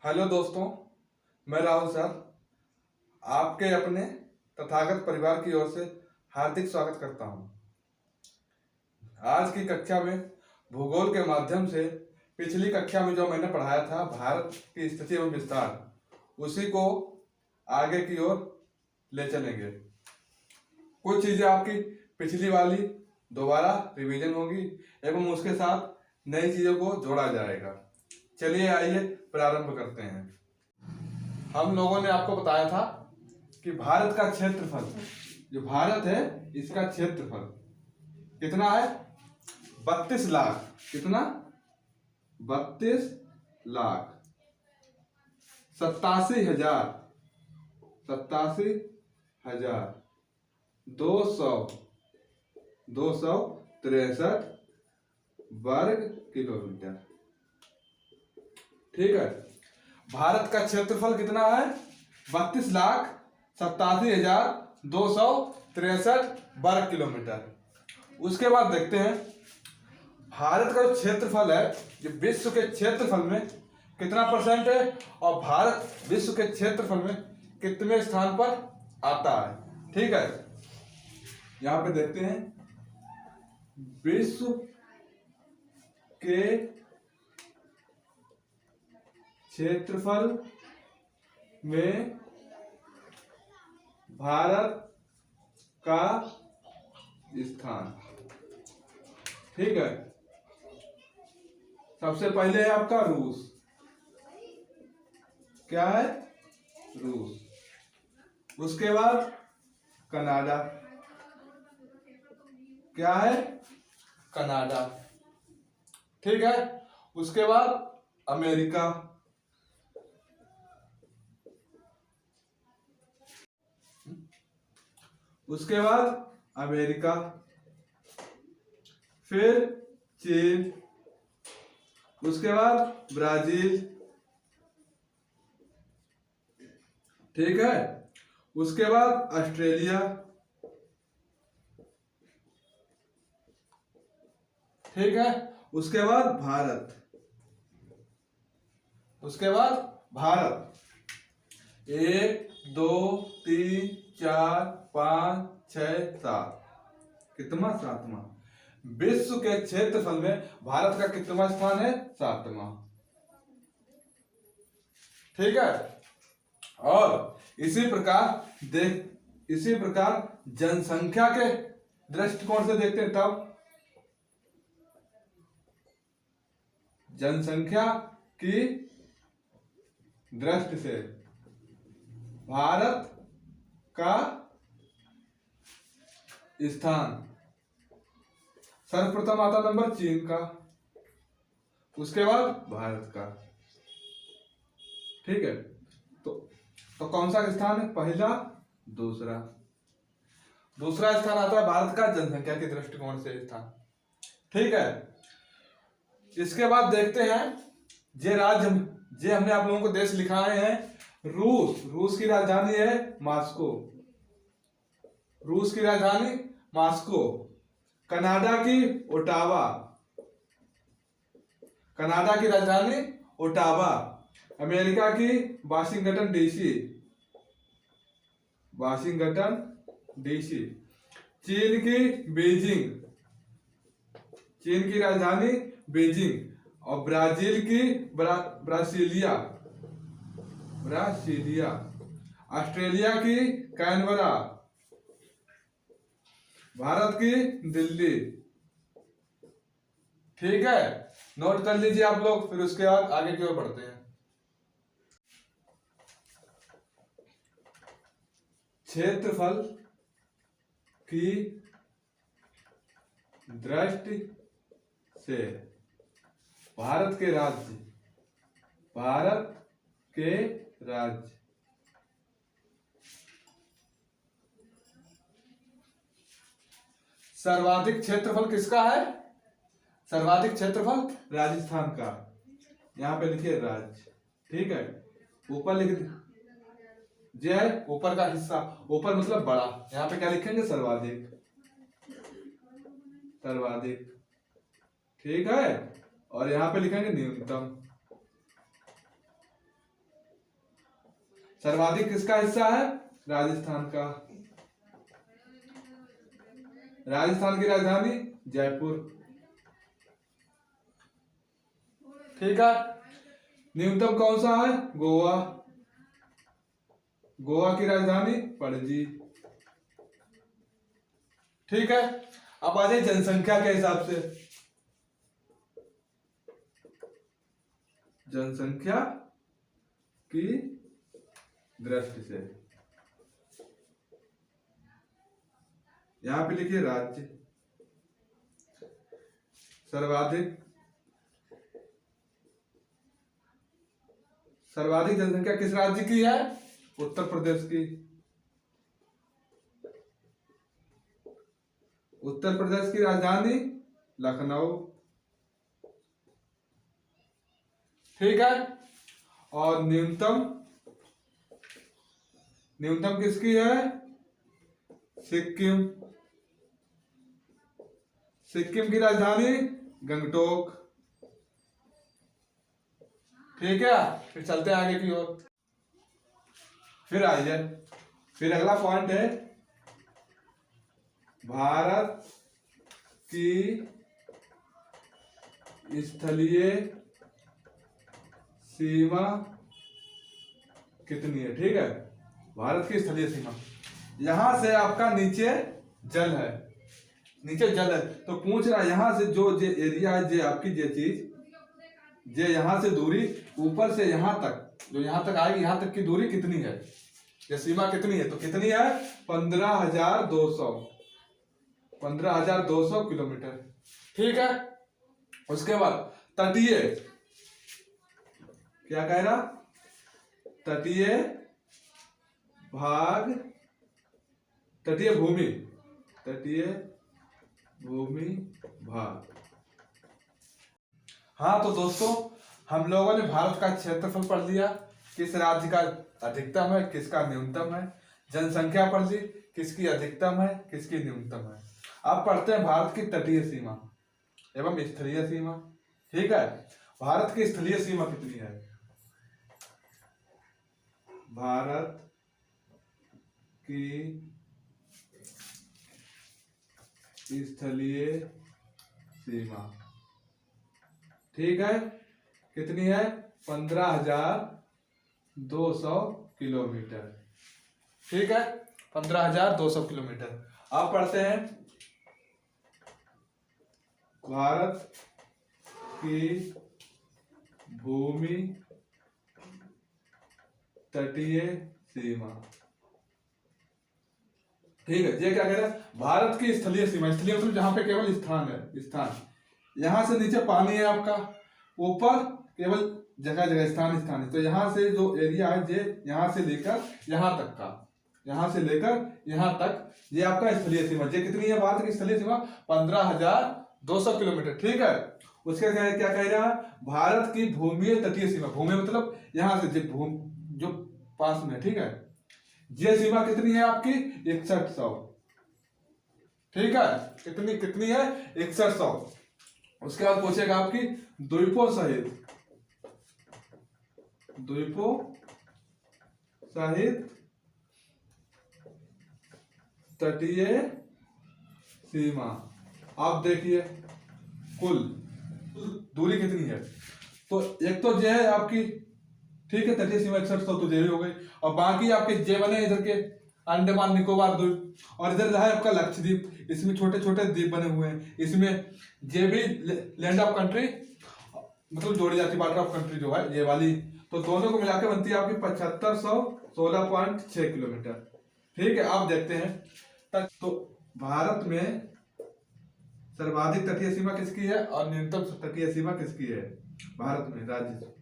Hello दोस्तों, मैं Rahul sir आपके अपने तथागत परिवार की ओर से हार्दिक स्वागत करता हूं। आज की कक्षा में भूगोल के माध्यम से पिछली कक्षा में जो मैंने पढ़ाया था भारत की स्थिति एवं विस्तार, उसी को आगे की ओर ले चलेंगे। कुछ चीजें आपकी पिछली वाली दोबारा रिवीजन होगी एवं उसके साथ नई चीजों को जोड़ा जाएगा। चलिए आइए प्रारंभ करते हैं। हम लोगों ने आपको बताया था कि भारत का क्षेत्रफल, जो भारत है इसका क्षेत्रफल कितना है? 32 लाख। कितना? 32 लाख 87,000 263 वर्ग किलोमीटर। ठीक है, भारत का क्षेत्रफल कितना है? 32,87,263 वर्ग किलोमीटर। उसके बाद देखते हैं भारत का जो क्षेत्रफल है, जो विश्व के क्षेत्रफल में कितना परसेंट है और भारत विश्व के क्षेत्रफल में कितने स्थान पर आता है। ठीक है, यहां पे देखते हैं विश्व के क्षेत्रफल में भारत का स्थान। ठीक है, सबसे पहले है आपका रूस। क्या है? रूस। उसके बाद कनाडा। क्या है? कनाडा। ठीक है, उसके बाद अमेरिका। उसके बाद अमेरिका, फिर चीन, उसके बाद ब्राजील। ठीक है, उसके बाद ऑस्ट्रेलिया। ठीक है, उसके बाद भारत। उसके बाद भारत 1 2 3 4 5 6 7। कितना? 7वां। विश्व के क्षेत्रफल में भारत का कितना स्थान है? 7वां। ठीक है, और इसी प्रकार जनसंख्या के दृष्टिकोण से देखते हैं, तब जनसंख्या की दृष्टि से भारत का स्थान सर्वप्रथम आता नंबर चीन का, उसके बाद भारत का। ठीक है, तो कौन सा स्थान है? पहला, दूसरा। दूसरा स्थान आता है भारत का जनसंख्या के दृष्टिकोण से स्थान। ठीक है, इसके बाद देखते हैं जे हमने आप लोगों को देश लिखाए हैं। रूस की राजधानी है मॉस्को। रूस की राजधानी मॉस्को। कनाडा की ओटावा। कनाडा की राजधानी ओटावा। अमेरिका की वाशिंगटन डीसी। Washington DC. चीन की बीजिंग। चीन की राजधानी बीजिंग। और ब्राजील की ब्रासिलिया। ब्रासिलिया। ऑस्ट्रेलिया की कैनबरा। भारत की दिल्ली। ठीक है, नोट कर लीजिए आप लोग, फिर उसके बाद आगे की ओर बढ़ते हैं। क्षेत्रफल की दृष्टि से भारत के राज्य सर्वाधिक क्षेत्रफल किसका है? सर्वाधिक क्षेत्रफल राजस्थान का। यहां पे लिखिए राज्य। ठीक है, ऊपर लिख जो है ऊपर का हिस्सा, ऊपर मतलब बड़ा, यहां पे क्या लिखेंगे? सर्वाधिक। सर्वाधिक। ठीक है, और यहां पे लिखेंगे न्यूनतम। सर्वाधिक किसका हिस्सा है? राजस्थान का। राजस्थान की राजधानी जयपुर। ठीक है। न्यूनतम कौन सा है? गोवा। गोवा की राजधानी पणजी। ठीक है। अब आ जाए जनसंख्या के हिसाब से। जनसंख्या की दृष्टि से यहां पे लिखिए राज्य। सर्वाधिक जनसंख्या किस राज्य की है? उत्तर प्रदेश की। उत्तर प्रदेश की राजधानी लखनऊ। ठीक है। और न्यूनतम किसकी है? सिक्किम। सिक्किम की राजधानी गंगटोक। ठीक है। फिर चलते हैं आगे की ओर। फिर आइए, फिर अगला पॉइंट है भारत की स्थलीय सीमा कितनी है? ठीक है। भारत की स्थलीय सीमा, यहां से आपका नीचे जल है, तो पूछ रहा है यहां से जो एरिया है, जो आपकी जो चीज, जो यहां से दूरी ऊपर से यहां तक, जो यहां तक आएगी, यहां तक की दूरी कितनी है, ये सीमा कितनी है? तो कितनी है? 15,200 किलोमीटर। ठीक है। उसके बाद तटीय, क्या कह रहा? तटीय भाग, तटीय भूमि भाग। हाँ तो दोस्तों, हम लोगों ने भारत का क्षेत्रफल पढ़ लिया, किस राज्य का अधिकतम है, किसका न्यूनतम है। जनसंख्या पढ़ ली, किसकी अधिकतम है, किसकी न्यूनतम है। अब पढ़ते हैं भारत की तटीय सीमा एवं स्थलीय सीमा। ठीक है। भारत की स्थलीय सीमा कितनी है? भारत की स्थलीय सीमा, ठीक है, कितनी है? 15,200 किलोमीटर। ठीक है, 15,200 किलोमीटर। अब पढ़ते हैं भारत की भूमि तटीय सीमा। ठीक है। ये क्या कह रहा है? भारत की स्थलीय सीमा, स्थलीय मतलब जहां पे केवल स्थान है, स्थान, यहां से नीचे पानी है आपका, ऊपर केवल जगह जगह स्थान है। तो यहां से जो एरिया है, ये यहां से लेकर यहां तक का, यहां से लेकर यहां तक, ये आपका स्थलीय सीमा। ये कितनी है भारत की स्थलीय सीमा? 15,200 किलोमीटर। ठीक है। उसके क्या कह रहा है? भारत की भूमि तटीय सीमा, भूमि मतलब यहां से जो पास में। ठीक है। ये सीमा कितनी है आपकी? 6100। ठीक है। कितनी है? 6100। उसके बाद पूछेगा आपकी द्वीपों सहित तटीय सीमा। आप देखिए कुल दूरी कितनी है। तो एक तो ये है आपकी, ठीक है, तटीय सीमा 6100 तो ये हो गई, और बाकी आपके जे बने इधर के अंडमान निकोबार द्वीप, और इधर है आपका लक्षद्वीप, इसमें छोटे छोटे द्वीप बने हुए हैं। इसमें जे भी लैंड ऑफ कंट्री मतलब जोड़ी जाती, वाटर ऑफ कंट्री जो है ये वाली, तो दोनों को मिलाकर बनती है आपकी 7516.6 किलोमीटर। ठीक है। आप देखते हैं तो भारत में सर्वाधिक तटीय सीमा किसकी है और न्यूनतम तटीय सीमा किसकी है? भारत में राज्य,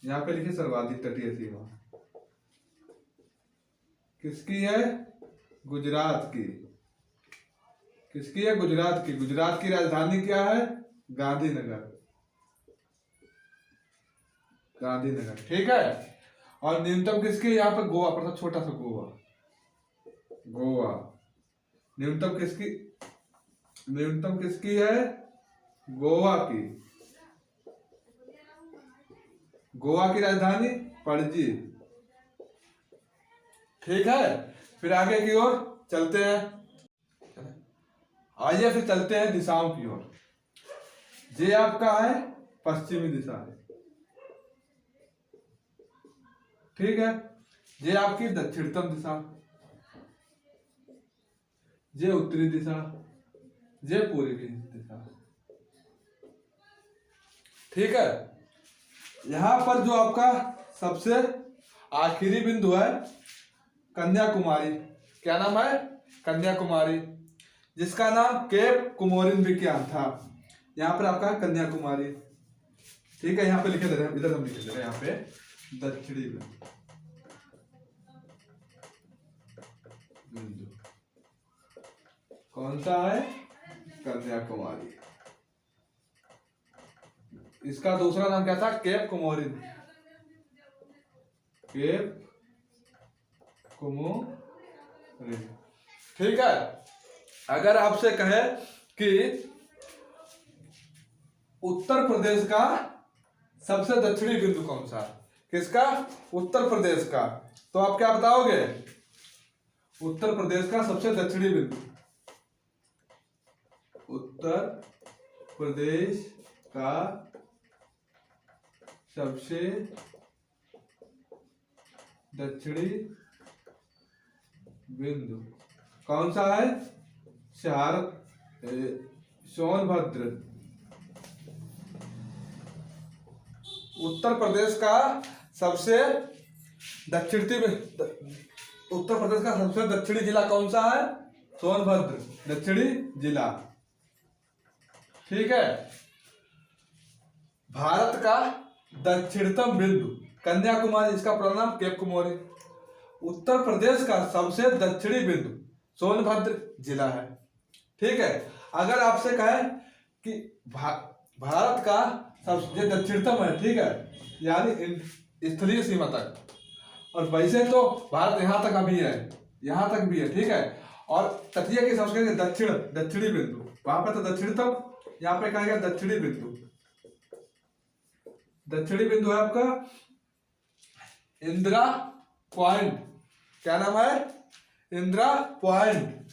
यहां पे लिखिए सर्वाधिक तटीय सीमा किसकी है? गुजरात की। किसकी है? गुजरात की। गुजरात की राजधानी क्या है? गांधीनगर। ठीक है। और न्यूनतम किसकी? यहाँ पे गोवा पर, छोटा सा गोवा। न्यूनतम किसकी है? गोवा की। गोवा की राजधानी पणजी। ठीक है, फिर आगे की ओर चलते हैं। आइए फिर चलते हैं दिशाओं की ओर। ये आपका है पश्चिमी दिशा है, ठीक है। ये आपकी दक्षिणतम दिशा, ये उत्तरी दिशा, ये पूर्वी दिशा, ठीक है। यहां पर जो आपका सबसे आखिरी बिंदु है कन्याकुमारी, क्या नाम है? कन्याकुमारी, जिसका नाम केप कोमोरिन विज्ञान था। यहाँ पर आपका कन्याकुमारी, ठीक है। यहाँ पे लिखे दे रहे हैं, इधर हम लिखे दे रहे हैं, यहाँ पे दक्षिणी बिंदु कौन सा है? कन्याकुमारी। इसका दूसरा नाम क्या था? केप कोमोरिन, केप कोमोरिन, ठीक है। अगर आपसे कहे कि उत्तर प्रदेश का सबसे दक्षिणी बिंदु कौन सा? किसका? उत्तर प्रदेश का। तो आप क्या बताओगे? उत्तर प्रदेश का सबसे दक्षिणी बिंदु, उत्तर प्रदेश का सबसे दक्षिणी बिंदु कौन सा है? सोनभद्र। उत्तर प्रदेश का सबसे उत्तर प्रदेश का सबसे दक्षिणी जिला कौन सा है? सोनभद्र दक्षिणी जिला, ठीक है। भारत का दक्षिणतम बिंदु कन्याकुमारी, इसका पूरा नाम केप कोमोरिन। उत्तर प्रदेश का सबसे दक्षिणी बिंदु सोनभद्र जिला है, ठीक है। अगर आपसे कहे कि भारत का सबसे दक्षिणतम है, ठीक है, यानी स्थलीय सीमा तक, और वैसे तो भारत यहाँ तक अभी है, यहाँ तक भी है, ठीक है। और तटीय की सबसे दक्षिणी बिंदु, वहां पर तो दक्षिणतम, यहाँ पे कहा गया दक्षिणी बिंदु। दक्षिणी बिंदु है आपका इंदिरा पॉइंट, क्या नाम है? Indira point,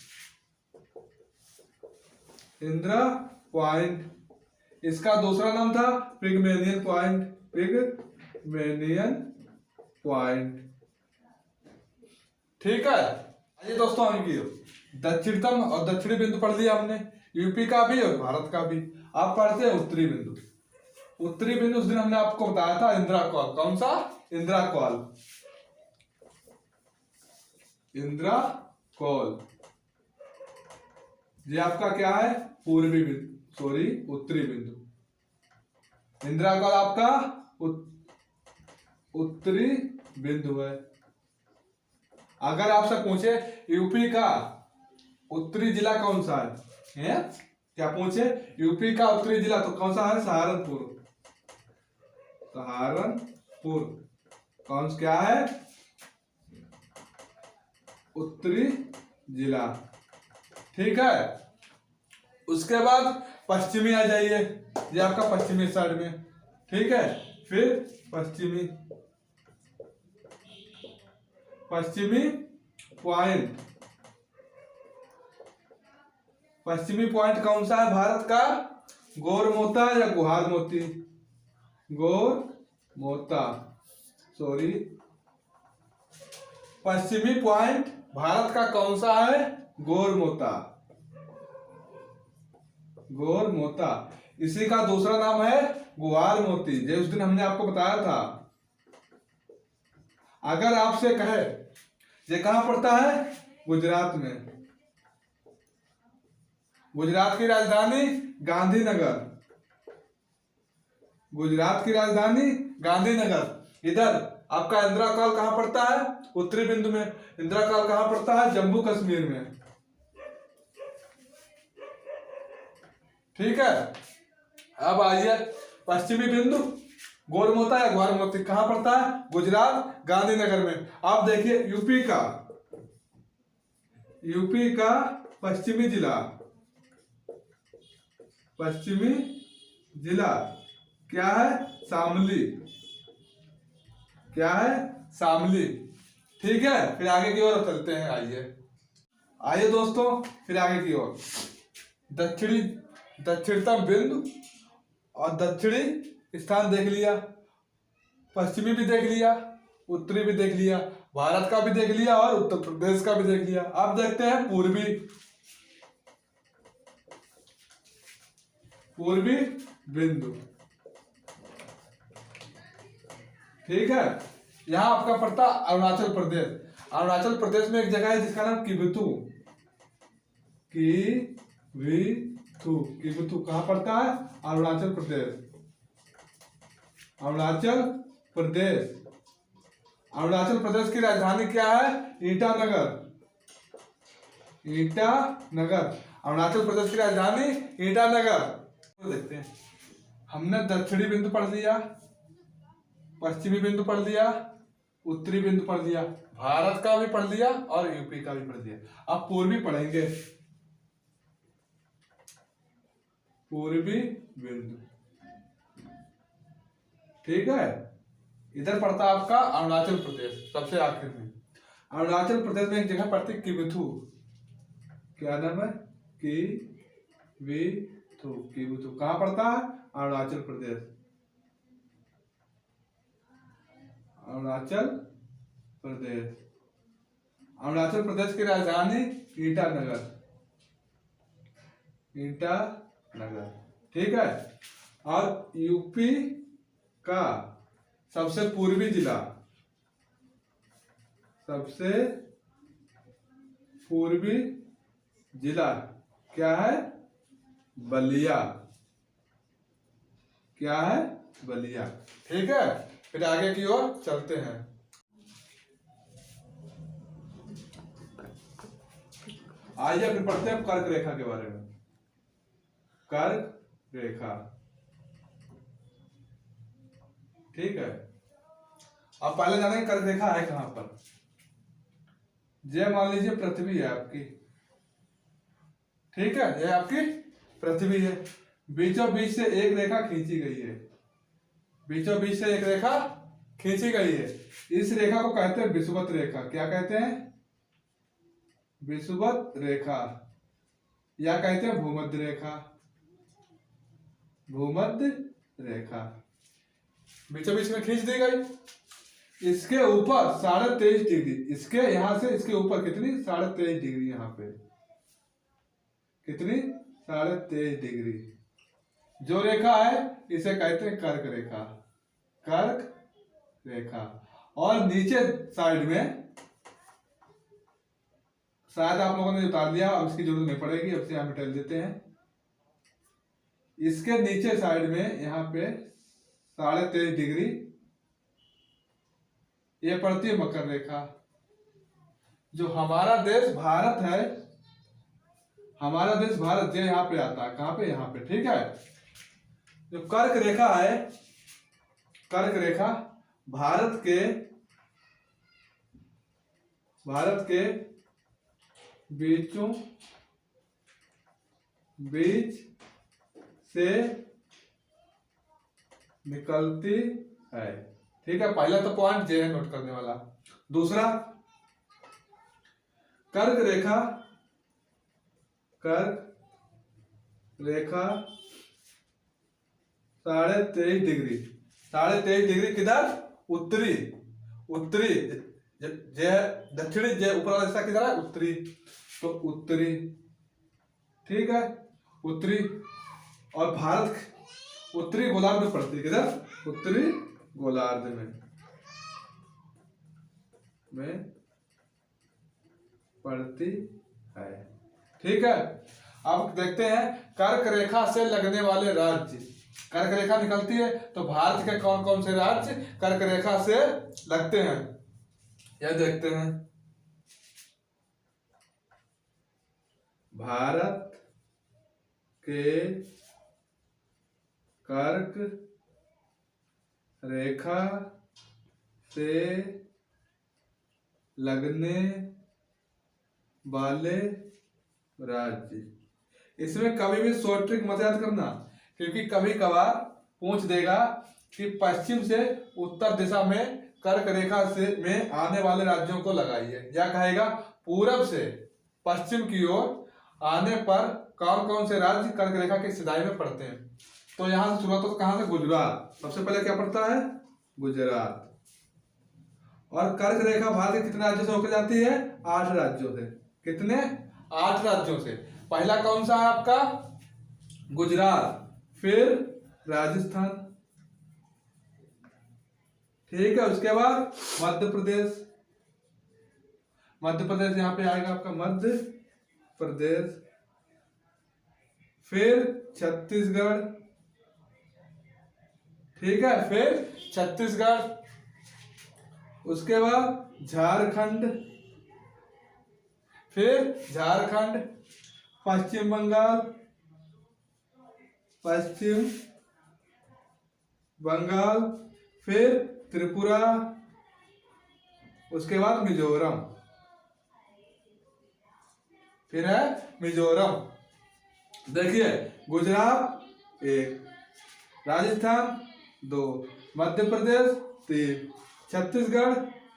Indira point. इसका दूसरा नाम था पिगमेलियन पॉइंट, पिगमेलियन पॉइंट, ठीक है। आइए दोस्तों, आगे दक्षिणतम और दक्षिणी बिंदु पढ़ लिया हमने, यूपी का भी और भारत का भी। आप पढ़ते हैं उत्तरी बिंदु। उत्तरी बिंदु उस दिन हमने आपको बताया था इंदिरा कॉल, कौन सा? Indira call, Indira call. ये आपका क्या है? पूर्वी बिंदु, सॉरी उत्तरी बिंदु। इंदिरा कॉल आपका उत्तरी बिंदु है। अगर आपसे पूछे यूपी का उत्तरी जिला कौन सा है? क्या पूछे? यूपी का उत्तरी जिला तो कौन सा है? सहारनपुर, सहारनपुर कौन सा क्या है? उत्तरी जिला, ठीक है। उसके बाद पश्चिमी आ जाइए, ये आपका पश्चिमी साइड में, ठीक है। फिर पश्चिमी पॉइंट, पश्चिमी पॉइंट कौन सा है भारत का? गोरमोता या गुहार मोती? गोरमोता, सॉरी। पश्चिमी पॉइंट भारत का कौन सा है? गोरमोता, गोरमोता। इसी का दूसरा नाम है गुहार मोती, जो उस दिन हमने आपको बताया था। अगर आपसे कहे ये कहां पड़ता है? गुजरात में। गुजरात की राजधानी गांधीनगर, गुजरात की राजधानी गांधीनगर। इधर आपका इंदिरा कॉल कहां पड़ता है? उत्तरी बिंदु में। इंदिरा कॉल कहां पड़ता है? जम्मू कश्मीर में, ठीक है। अब आइए पश्चिमी बिंदु गोरमोता या ग्वारमोती कहां पड़ता है? गुजरात गांधीनगर में। आप देखिए यूपी का पश्चिमी जिला, पश्चिमी जिला क्या है? शामली, क्या है? शामली। ठीक है, फिर आगे की ओर चलते हैं। आइए दोस्तों, फिर आगे की ओर। दक्षिणतम बिंदु और दक्षिणी स्थान देख लिया, पश्चिमी भी देख लिया, उत्तरी भी देख लिया, भारत का भी देख लिया और उत्तर प्रदेश का भी देख लिया। अब देखते हैं पूर्वी बिंदु। ठीक है, यहां आपका पड़ता अरुणाचल प्रदेश। अरुणाचल प्रदेश में एक जगह है जिसका नाम किबुतु। किबुतु कहां पड़ता है? अरुणाचल प्रदेश। अरुणाचल प्रदेश की राजधानी क्या है? ईटानगर। अरुणाचल प्रदेश की राजधानी ईटानगर। तो देखते हैं, हमने दक्षिणी बिंदु पढ़ लिया, पश्चिमी बिंदु पढ़ लिया, उत्तरी बिंदु पढ़ लिया, भारत का भी पढ़ लिया और यूपी का भी पढ़ लिया। अब पूर्वी पढ़ेंगे। पूर्वी बिंदु, ठीक है, इधर पड़ता आपका अरुणाचल प्रदेश सबसे आखिर में। अरुणाचल प्रदेश में एक जगह पड़ती किबुथु। क्या नाम है? किबुथु कहां पड़ता है? अरुणाचल प्रदेश। अरुणाचल प्रदेश की राजधानी ईटानगर। ठीक है, और यूपी का सबसे पूर्वी जिला क्या है? बलिया। ठीक है, फिर आगे की ओर चलते हैं। आइए फिर पढ़ते हैं कर्क रेखा के बारे में। कर्क रेखा, ठीक है। अब पहले जानेंगे कर्क रेखा है कहां पर। ये मान लीजिए पृथ्वी है आपकी, ठीक है, ये आपकी पृथ्वी है। बीचों बीच से एक रेखा खींची गई है। इस रेखा को कहते हैं विषुवत रेखा। क्या कहते हैं? विषुवत रेखा, या कहते हैं भूमध्य रेखा। बीचों बीच में खींच दी गई। इसके ऊपर 23.5 डिग्री, इसके यहां से इसके ऊपर कितनी? 23.5 डिग्री। यहाँ पे कितनी? 23.5 डिग्री। जो रेखा है इसे कहते हैं कर्क रेखा। और नीचे साइड में, शायद आप लोगों ने उतार दिया, अब इसकी जरूरत नहीं पड़ेगी, अब से हम मिटा देते हैं। इसके नीचे साइड में यहाँ पे 23.5 डिग्री ये पड़ती है मकर रेखा। जो हमारा देश भारत है, ये यहाँ पे आता है। कहाँ पे? यहाँ पे। ठीक है, जो कर्क रेखा है, भारत के बीचों बीच से निकलती है। ठीक है, पहला तो पॉइंट जे है नोट करने वाला। दूसरा, कर्क रेखा 23.5 डिग्री। 23.5 डिग्री किधर? उत्तरी। दक्षिणी ऊपर वाला हिस्सा किधर है? उत्तरी। तो उत्तरी, ठीक है, उत्तरी। और भारत उत्तरी गोलार्ध में पड़ती है। किधर? उत्तरी गोलार्ध में पड़ती है। ठीक है, अब देखते हैं कर्क रेखा से लगने वाले राज्य। कर्क रेखा निकलती है तो भारत के कौन कौन से राज्य कर्क रेखा से लगते हैं, यह देखते हैं। भारत के कर्क रेखा से लगने वाले राज्य। इसमें कभी भी शॉर्ट ट्रिक मत याद करना, क्योंकि कभी कभार पूछ देगा कि पश्चिम से उत्तर दिशा में कर्क रेखा से में आने वाले राज्यों को लगाइए। क्या कहेगा? पूरब से पश्चिम की ओर आने पर कौन कौन से राज्य कर्क रेखा की सिधाई में पड़ते हैं। तो यहाँ से शुरुआत होता कहाँ से? गुजरात। सबसे पहले क्या पड़ता है? गुजरात। और कर्क रेखा भारत के कितने राज्यों से होकर जाती है? 8 राज्यों से। कितने? 8 राज्यों से। पहला कौन सा है आपका? गुजरात, फिर राजस्थान, ठीक है, उसके बाद मध्य प्रदेश। मध्य प्रदेश यहाँ पे आएगा आपका मध्य प्रदेश, फिर छत्तीसगढ़, ठीक है, फिर छत्तीसगढ़, उसके बाद झारखंड, फिर झारखंड, पश्चिम बंगाल, पश्चिम बंगाल, फिर त्रिपुरा, उसके बाद मिजोरम, फिर है मिजोरम। देखिए, गुजरात 1, राजस्थान 2, मध्य प्रदेश 3, छत्तीसगढ़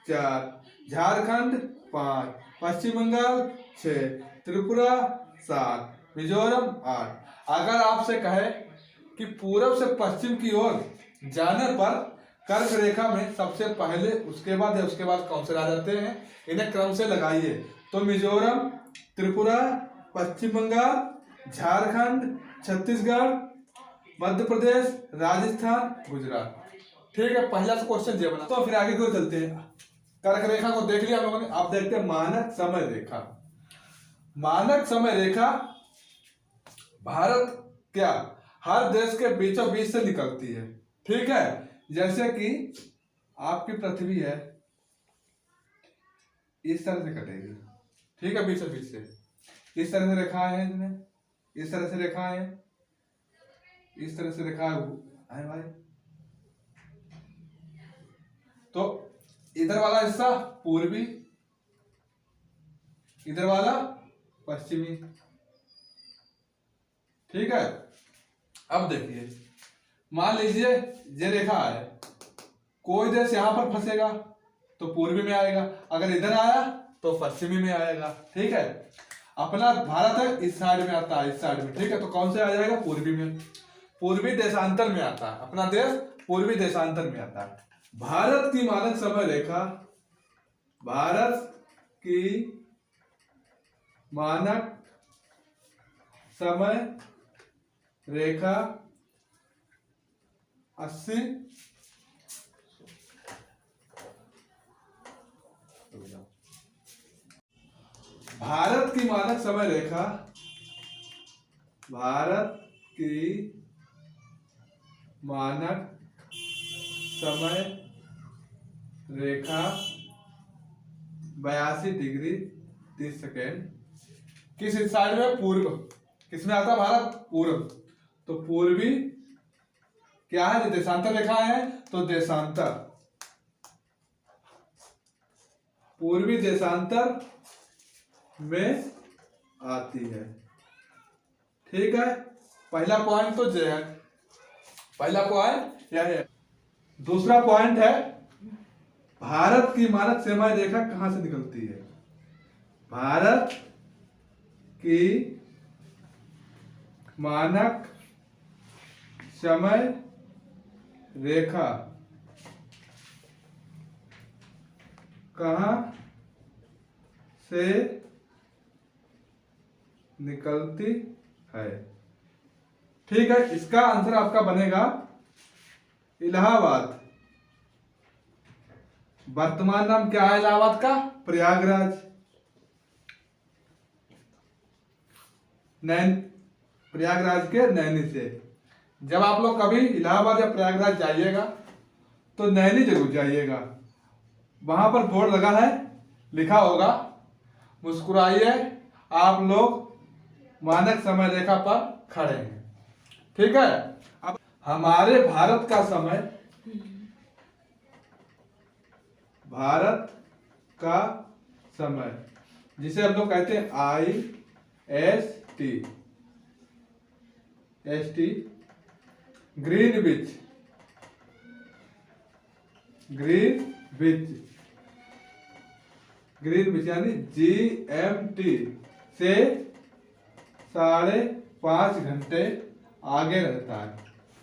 4, झारखंड 5, पश्चिम बंगाल 6, त्रिपुरा 7, मिजोरम 8। अगर आपसे कहे कि पूरब से पश्चिम की ओर जाने पर कर्क रेखा में सबसे पहले उसके बाद या उसके बाद कौन से राज्य आते हैं, इन्हें क्रम से लगाइए। तो मिजोरम, त्रिपुरा, पश्चिम बंगाल, झारखंड, छत्तीसगढ़, मध्य प्रदेश, राजस्थान, गुजरात। ठीक है, पहला क्वेश्चन ये बना। तो फिर आगे क्यों चलते हैं। कर्क रेखा को देख लिया हम लोगों ने। आप देखते हैं मानक समय रेखा। मानक समय रेखा भारत क्या हर देश के बीचों बीच से निकलती है, ठीक है। जैसे कि आपकी पृथ्वी है, इस तरह से कटेगी, ठीक है, बीचों बीच से। इस तरह से रेखाएं हैं इसमें, इस तरह से रेखाएं हैं, इस तरह से रेखाएं है भाई। तो इधर वाला हिस्सा पूर्वी, इधर वाला पश्चिमी, ठीक है। अब देखिए, मान लीजिए ये रेखा है, कोई देश यहां पर फंसेगा तो पूर्वी में आएगा, अगर इधर आया तो पश्चिमी में आएगा, ठीक है। अपना भारत है इस साइड में आता है, इस साइड में, ठीक है, तो कौन से आ जाएगा? पूर्वी में। पूर्वी देशांतर में आता है, अपना देश पूर्वी देशांतर में आता है। भारत की मानक समय रेखा, भारत की मानक समय रेखा 80 भारत की मानक समय रेखा, भारत की मानक समय रेखा 82 डिग्री 30 सेकेंड। किस साइड में? पूर्व। किसमें आता भारत? पूर्व। तो पूर्वी क्या है? देशांतर रेखा है, तो देशांतर, पूर्वी देशांतर में आती है, ठीक है। पहला पॉइंट तो ये है, पहला पॉइंट यह है। दूसरा पॉइंट है, भारत की मानक समय रेखा कहां से निकलती है? भारत की मानक समय रेखा कहां से निकलती है, ठीक है। इसका आंसर आपका बनेगा इलाहाबाद। वर्तमान नाम क्या है इलाहाबाद का? प्रयागराज। प्रयागराज के नैनी से। जब आप लोग कभी इलाहाबाद या प्रयागराज जाइएगा तो नैनी जरूर जाइएगा, वहां पर बोर्ड लगा है, लिखा होगा मुस्कुराइए आप लोग मानक समय रेखा पर खड़े हैं, ठीक है। अब हमारे भारत का समय, भारत का समय जिसे हम लोग कहते हैं IST, ग्रीनविच ग्रीनविच यानी GMT से 5.5 घंटे आगे रहता है,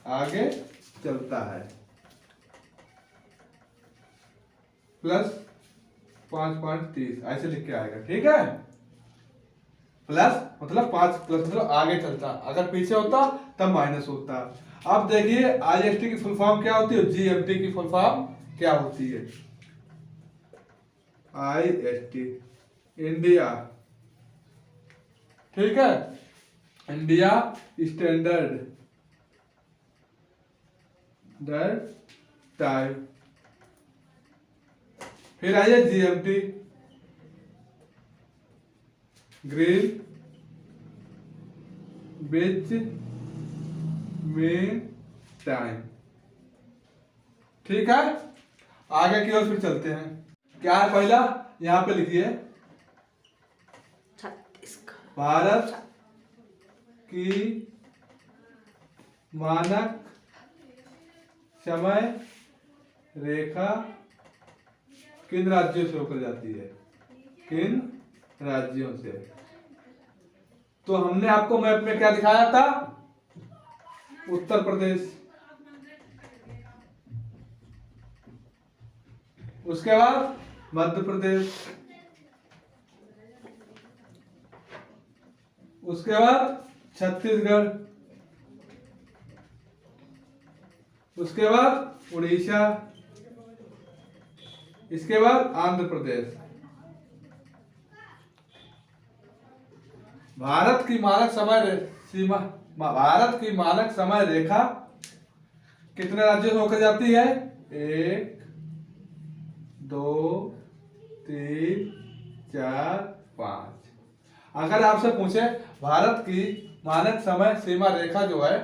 आगे चलता है। प्लस 5.30 ऐसे लिख के आएगा, ठीक है। प्लस मतलब 5 प्लस मतलब आगे चलता, अगर पीछे होता तब माइनस होता। अब देखिए IST की फुल फॉर्म क्या होती है, GMT की फुल फॉर्म क्या होती है। IST इंडिया, ठीक है, इंडिया स्टैंडर्ड टाइम। फिर आइए GMT ग्रीनविच मीन टाइम, ठीक है। आगे की ओर फिर चलते हैं। क्या है पहला, यहां पे लिखिए भारत की मानक समय रेखा किन राज्यों से होकर जाती है, किन राज्यों से। तो हमने आपको मैप में क्या दिखाया था, उत्तर प्रदेश, उसके बाद मध्य प्रदेश, उसके बाद छत्तीसगढ़, उसके बाद उड़ीसा, इसके बाद आंध्र प्रदेश। भारत की मानक समय रेखा कितने राज्यों से होकर जाती है, 1 2 3 4 5। अगर आपसे पूछे भारत की मानक समय सीमा रेखा जो है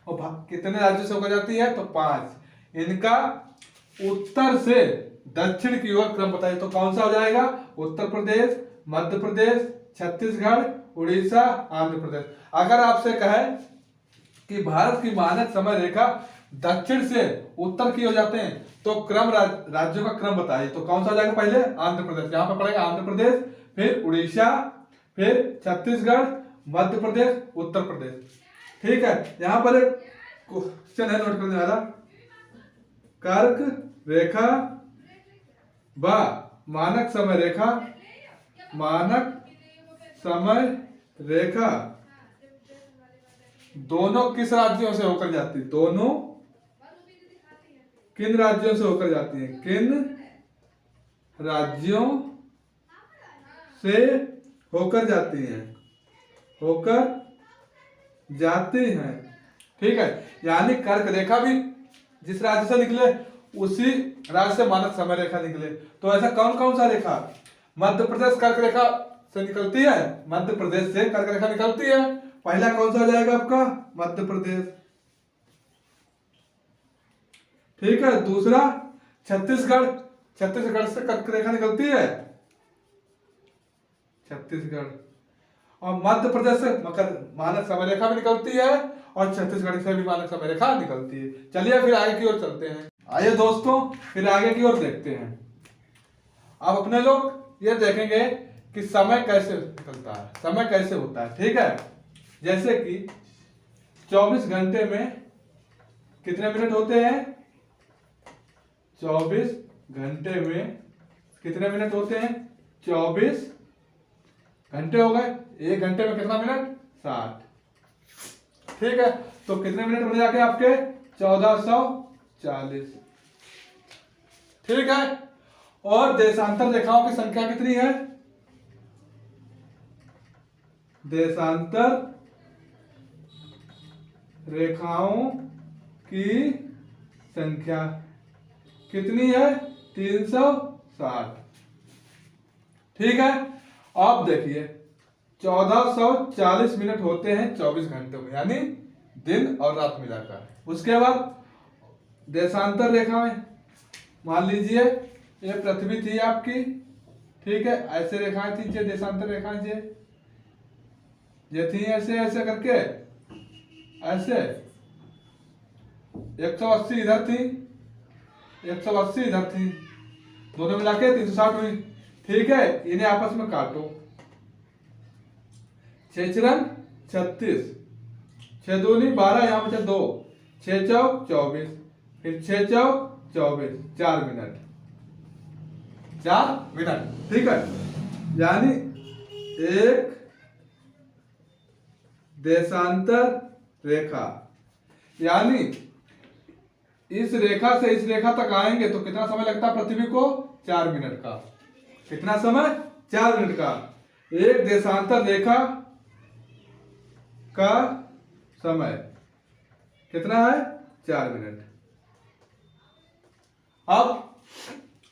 वो कितने राज्यों से होकर जाती है, तो 5। इनका उत्तर से दक्षिण की ओर क्रम बताइए, तो कौन सा हो जाएगा, उत्तर प्रदेश, मध्य प्रदेश, छत्तीसगढ़, उड़ीसा, आंध्र प्रदेश। अगर आपसे कहे कि भारत की मानक समय रेखा दक्षिण से उत्तर की ओर जाते हैं तो क्रम राज्यों का क्रम बताइए, तो कौन सा हो जाएगा, पहले आंध्र प्रदेश, यहां पर पड़ेगा आंध्र प्रदेश, फिर उड़ीसा, फिर छत्तीसगढ़, मध्य प्रदेश, उत्तर प्रदेश, ठीक है। यहां पर एक क्वेश्चन है, नोट करने वाला, कर्क रेखा व मानक समय रेखा दोनों किस राज्यों से होकर जाती है, दोनों किन राज्यों से होकर जाती है, किन राज्यों से होकर जाती हैं, ठीक है। यानी कर्क रेखा भी जिस राज्य से निकले उसी राज्य से मानक समय रेखा निकले। तो ऐसा कौन कौन सा रेखा, मध्य प्रदेश कर्क रेखा से निकलती है, मध्य प्रदेश से कर्क रेखा निकलती है, पहला कौन सा हो जाएगा आपका, मध्य प्रदेश, ठीक है। दूसरा छत्तीसगढ़ से कर्क रेखा निकलती है, छत्तीसगढ़, और मध्य प्रदेश से मानक समय रेखा भी निकलती है और छत्तीसगढ़ से भी मानक समय रेखा निकलती है। चलिए फिर आगे की ओर चलते हैं। आइए दोस्तों फिर आगे की ओर देखते हैं। अब अपने लोग ये देखेंगे कि समय कैसे निकलता है, समय कैसे होता है, ठीक है। जैसे कि 24 घंटे में कितने मिनट होते हैं, 24 घंटे में कितने मिनट होते हैं, 24 घंटे हो गए, 1 घंटे में कितना मिनट, 60, ठीक है। तो कितने मिनट बन जाके आपके 1440, ठीक है। और देशांतर रेखाओं की संख्या कितनी है, देशांतर रेखाओं की संख्या कितनी है, 360, ठीक है। अब देखिए 1440 मिनट होते हैं 24 घंटे में, यानी दिन और रात मिलाकर। उसके बाद देशांतर रेखा में मान लीजिए ये पृथ्वी थी आपकी, ठीक है, ऐसे रेखाएं थी, ये देशांतर रेखाएं ये थी, ऐसे ऐसे करके, ऐसे 180 इधर थी, 180 इधर थी, दोनों मिला के 360 हुई। ठीक है, इन्हें आपस में काटो। 6 चरम 36, 6 दूनी 12, यहाँ बचा 2, 6 चौक 24, फिर 6 चौक 24, 4 मिनट, 4 मिनट। ठीक है, यानी एक देशांतर रेखा, यानी इस रेखा से इस रेखा तक आएंगे तो कितना समय लगता है पृथ्वी को? 4 मिनट का। कितना समय? 4 मिनट का। एक देशांतर रेखा का समय कितना है? 4 मिनट। अब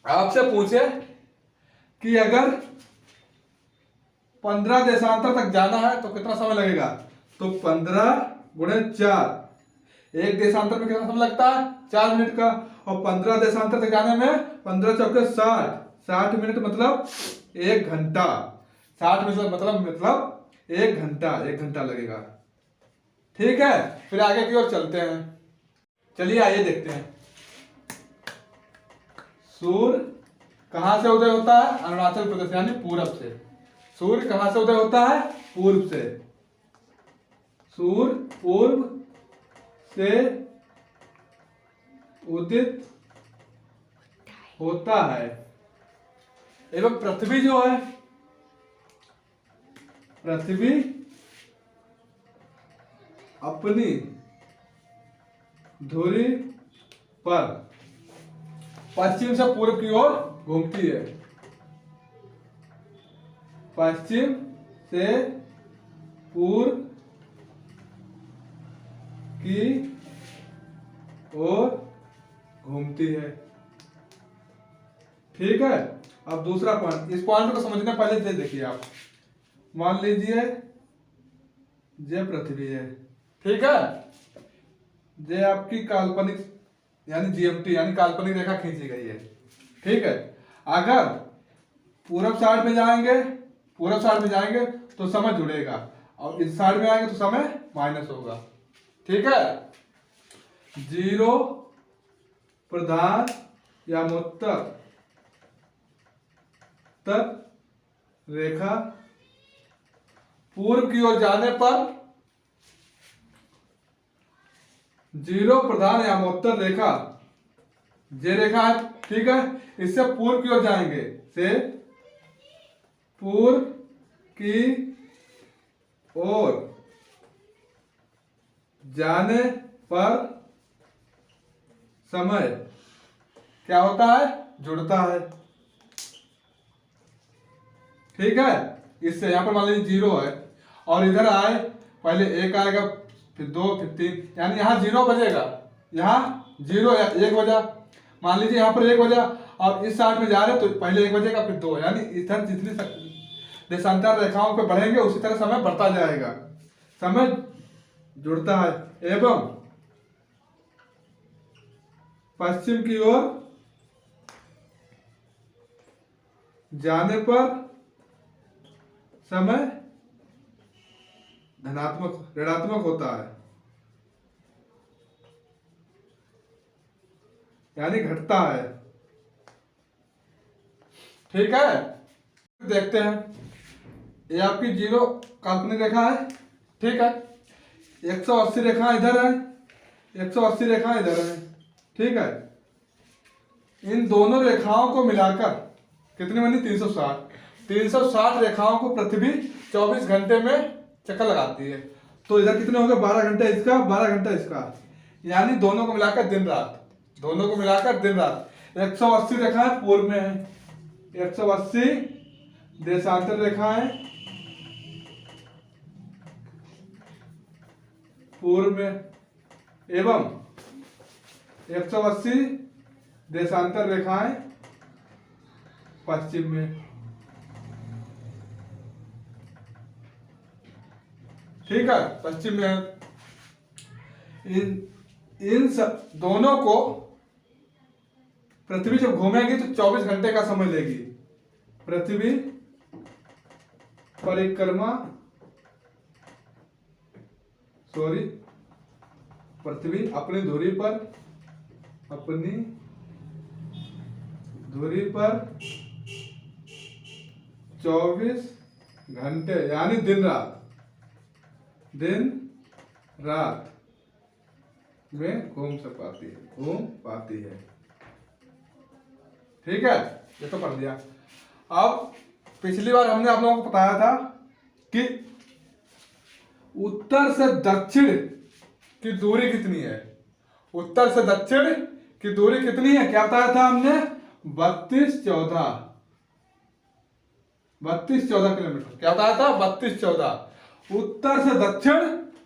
आपसे पूछे कि अगर 15 देशांतर तक जाना है तो कितना समय लगेगा? तो 15 गुणे 4, एक देशांतर में कितना समय लगता है? 4 मिनट का। और 15 देशांतर तक जाने में 15 चौके 60, 60 मिनट मतलब 1 घंटा। 60 मिनट मतलब 1 घंटा, 1 घंटा लगेगा। ठीक है, फिर आगे की ओर चलते हैं। चलिए आइए देखते हैं। सूर्य कहां से उदय होता है? अरुणाचल प्रदेश, यानी पूरब से। सूर्य कहां से उदय होता है? पूर्व से। सूर्य पूर्व से उदित होता है एवं पृथ्वी जो है, पृथ्वी अपनी धुरी पर पश्चिम से पूर्व की ओर घूमती है। पश्चिम से पूर्व की ओर घूमती है। ठीक है, अब दूसरा पॉइंट, इस पॉइंट को समझने पहले से देखिए आप। मान लीजिए ये पृथ्वी है। ठीक है, ये आपकी काल्पनिक यानी जीएमटी यानी काल्पनिक रेखा खींची गई है। ठीक है, अगर पूरब साइड में जाएंगे, पूरब साइड में जाएंगे तो समय जुड़ेगा और इस साइड में आएंगे तो समय माइनस होगा। ठीक है, 0 प्रधान या उत्तर तक रेखा पूर्व की ओर जाने पर 0 प्रधान या उत्तर रेखा, ये रेखा है। ठीक है, इससे पूर्व की ओर जाएंगे, से पूर्व की ओर जाने पर समय क्या होता है? जुड़ता है। ठीक है, इससे यहां पर मान लीजिए 0 है और इधर आए, पहले 1 आएगा, फिर 2, फिर 3, यानी यहाँ 0 बजेगा, यहाँ 0 या 1 बजा। मान लीजिए यहाँ पर 1 बजा और इस साइड में जा रहे तो पहले 1 बजेगा, फिर 2, यानी इधर जितनी देशांतर रेखाओं पे बढ़ेंगे उसी तरह समय बढ़ता जाएगा, समय जुड़ता है। एवं पश्चिम की ओर जाने पर समय धनात्मक ऋणात्मक होता है, यानी घटता है। ठीक है, देखते हैं। ये आपकी 0 काल्पनिक रेखा है। ठीक है, 180 रेखा इधर है, 180 रेखा इधर है। ठीक है, इन दोनों रेखाओं को मिलाकर कितनी बनी? 360। 360 रेखाओं को पृथ्वी 24 घंटे में चक्कर लगाती है। तो इधर कितने हो गए? 12 घंटे इसका, 12 घंटा इसका, यानी दोनों को मिलाकर दिन रात, दोनों को मिलाकर दिन रात। 180 रेखाएं पूर्व में है, 180 देशांतर रेखाएं पूर्व में एवं 180 देशांतर रेखाएं पश्चिम में। ठीक है, पश्चिम में। इन सब दोनों को पृथ्वी जब घूमेगी तो 24 घंटे का समय लेगी। पृथ्वी परिक्रमा पृथ्वी अपनी धुरी पर, अपनी दूरी पर 24 घंटे यानी दिन रात में घूम पाती है। ठीक है, ये तो पढ़ लिया। अब पिछली बार हमने आप लोगों को बताया था कि उत्तर से दक्षिण की दूरी कितनी है। उत्तर से दक्षिण की दूरी कितनी है, क्या बताया था हमने? 32-14 किलोमीटर। क्या बताया था? 32-14। उत्तर से दक्षिण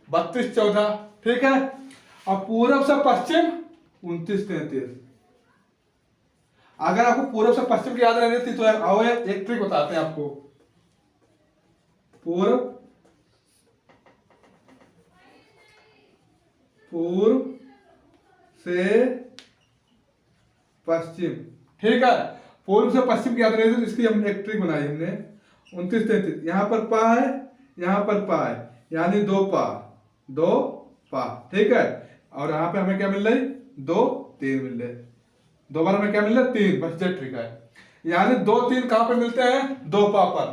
32-14। ठीक है। और पूरब से पश्चिम 29-33। अगर आपको पूरब से पश्चिम की याद रहनी थी तो आओ एक ट्रिक बताते हैं आपको। पूर्व से पश्चिम। ठीक है, पूर्व से पश्चिम की याद रहनी थी, इसकी हमने एक ट्रिक बनाई हमने। 29-33। यहां पर पा है, यहां पर पा है, यानी 2 पा। ठीक है, और यहां पे हमें क्या मिल रही? 2 3 मिल रहे। दोबारा में क्या मिल रहा है? 3। बस ये ट्रिक है, यानी 2 3 कहां पर मिलते हैं? 2 पा पर।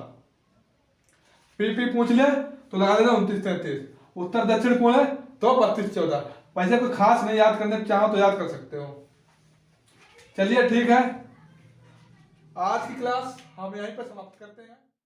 पी पूछ ले तो लगा देना 29-33। उत्तर दक्षिण कोण है तो 32-14। वैसे कोई खास नहीं याद करने चाहो तो याद कर सकते हो। चलिए ठीक है, आज की क्लास हम यहीं पर समाप्त करते हैं।